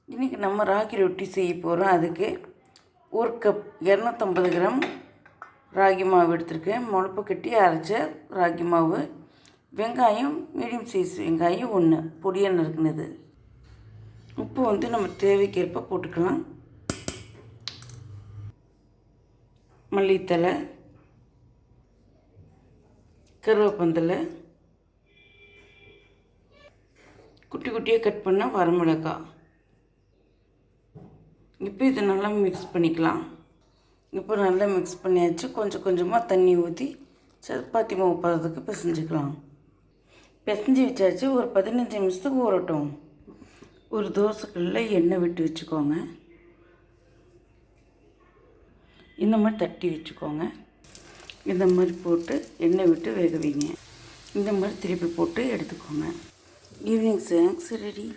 இன்றைக்கி நம்ம ராகி ரொட்டி செய்ய போகிறோம். அதுக்கு 1 கப் 250 கிராம் ராகி மாவு எடுத்துருக்கேன். முளப்பு கட்டி அரைச்ச ராகி மாவு. வெங்காயம் மீடியம் சைஸ் வெங்காயம் 1 பொடியாக நறுக்குனது. உப்பு நம்ம தேவைக்கேற்ப போட்டுக்கலாம். மல்லித்தலை, கருவேப்பந்தலை, குட்டி குட்டியாக கட் பண்ண வரமிளகாய். இப்போ இதை நல்லா மிக்ஸ் பண்ணிக்கலாம். இப்போ நல்லா மிக்ஸ் பண்ணியாச்சு. கொஞ்சம் கொஞ்சமாக தண்ணி ஊற்றி சப்பாத்தி மாவு பதத்துக்கு பிசைஞ்சிக்கலாம். பிசைஞ்சு வச்சாச்சு. ஒரு 15 நிமிஷத்துக்கு ஊறட்டும். ஒரு தோசைக்கல்லில் எண்ணெய் விட்டு வச்சுக்கோங்க. இந்த மாதிரி தட்டி வச்சுக்கோங்க. இந்த மாதிரி போட்டு எண்ணெய் விட்டு வேக வைங்க. இந்த மாதிரி திருப்பி போட்டு எடுத்துக்கோங்க. Evening snacks ready.